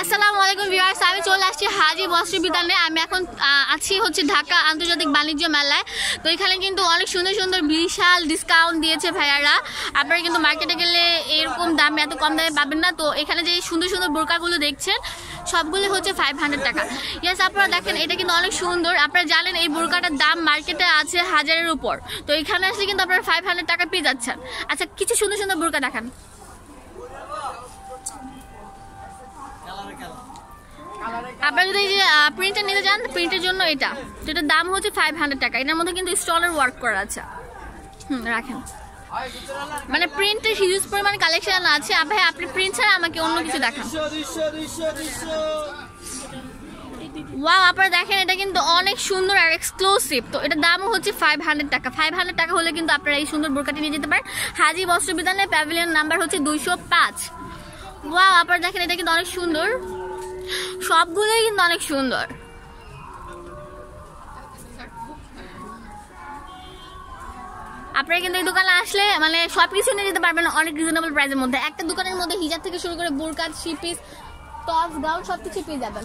আসসালামু আলাইকুম ভিউয়ার্স, আমি চলে আসছি হাজি বস্ত্র বিতানে। আমি এখন আছি হচ্ছে ঢাকা আন্তর্জাতিক বাণিজ্য মেলায়। তো এখানে কিন্তু অনেক সুন্দর সুন্দর বিশাল ডিসকাউন্ট দিয়েছে ভাইয়ারা। আপনারা কিন্তু মার্কেটে গেলে এরকম দামে এত কম দামে পাবেন না। তো এখানে যে সুন্দর সুন্দর বোরকাগুলো দেখছেন সবগুলো হচ্ছে 500 টাকা। ইয়েস, আপনারা দেখেন এটা কিন্তু অনেক সুন্দর। আপনারা জানেন এই বোরকাটার দাম মার্কেটে আছে 1000-এর উপর। তো এখানে আসলে কিন্তু আপনারা 500 টাকা পেয়ে যাচ্ছেন। আচ্ছা, কিছু সুন্দর সুন্দর বোরকা দেখান। আপনারা যদি প্রিন্টার নিতে চান, প্রিন্টের জন্য যেটার দাম হচ্ছে 500 টাকা। এটার মধ্যে কিন্তু স্টলের ওয়ার্ক করা আছে। রাখেন, মানে প্রিন্টের হিউজ পরিমাণ কালেকশন আছে। ভাই আপনি প্রিন্ট ছাড়া আমাকে অন্য কিছু দেখান। ওয়াও, আপনারা দেখেন এটা কিন্তু অনেক সুন্দর আর এক্সক্লুসিভ। তো এটার দামও হচ্ছে 500 টাকা। 500 টাকা হলে কিন্তু আপনারা এই সুন্দর বোরকাটি নিয়ে যেতে পারেন। হাজি বস্ত্র বিতানের প্যাভিলিয়ন নাম্বার হচ্ছে 205। ওয়াও, আপনারা দেখেন এটা কিন্তু অনেক সুন্দর, সবগুলোই কিন্তু অনেক সুন্দর। আপনারা কিন্তু এই দোকানে আসলে মানে সবকিছু নিয়ে যেতে পারবেন অনেক রিজনেবল প্রাইসের মধ্যে। একটা দোকানের মধ্যে হিজাব থেকে শুরু করে বোরকা, থ্রি পিস, টপস, গাউন সবকিছু পেয়ে যাবেন।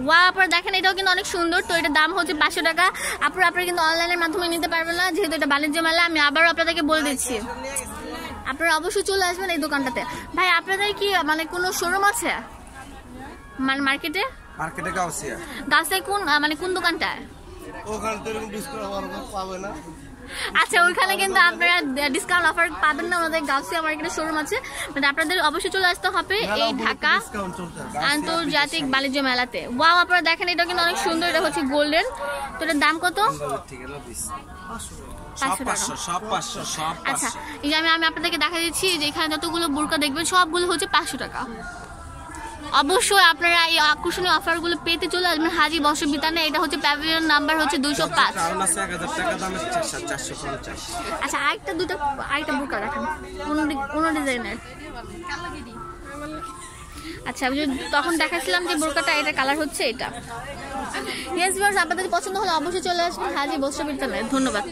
ওয়াও, আপনারা দেখেন এটাও কিন্তু অনেক সুন্দর। তো এটার দাম হচ্ছে 500 টাকা। আপনারা কিন্তু অনলাইনের মাধ্যমে নিতে পারবেন না, যেহেতু এটা বাণিজ্য মেলা। আমি আবারও আপনাদেরকে বলে দিচ্ছি, আপনারা অবশ্যই চলে আসবেন এই দোকানটাতে। ভাই আপনাদের কি মানে কোনো শোরুম আছে মানে মার্কেটে? গাউসিয়া কোন মানে কোন দোকানটায়? আচ্ছা, ওইখানে কিন্তু আপনারা ডিসকাউন্ট অফার পাবেন না। ওনাদের গাউসিয়া মার্কেটে শোরুম আছে, মানে আপনাদের অবশ্যই চলে আসতে হবে এই ঢাকা আন্তর্জাতিক বাণিজ্য মেলাতে। ওয়াও, আপনারা দেখেন এটা কিন্তু অনেক সুন্দর। এটা হচ্ছে গোল্ডেন। তো এটার দাম কত? 500 টাকা। আচ্ছা, এই যে আমি আপনাদেরকে দেখা দিচ্ছি যে এখানে যতগুলো বোরকা দেখবেন সবগুলো হচ্ছে 500 টাকা। অবশ্যই আপনারা এই আকর্ষণীয় অফারগুলো পেতে চলে আসবেন হাজি বস্ত্র বিতানে। এটা হচ্ছে প্যাভিলিয়ন নাম্বার হচ্ছে 205। আচ্ছা, আরেকটা বোরকা রাখেন কোন ডিজাইনের। আচ্ছা, আমি তখন দেখাচ্ছিলাম যে বোরকাটা, এটা কালার হচ্ছে এটা। ইয়েস ভিউয়ার্স, আপনাদের পছন্দ হলে অবশ্যই চলে আসবেন হাজি বস্ত্র বিতানে। ধন্যবাদ।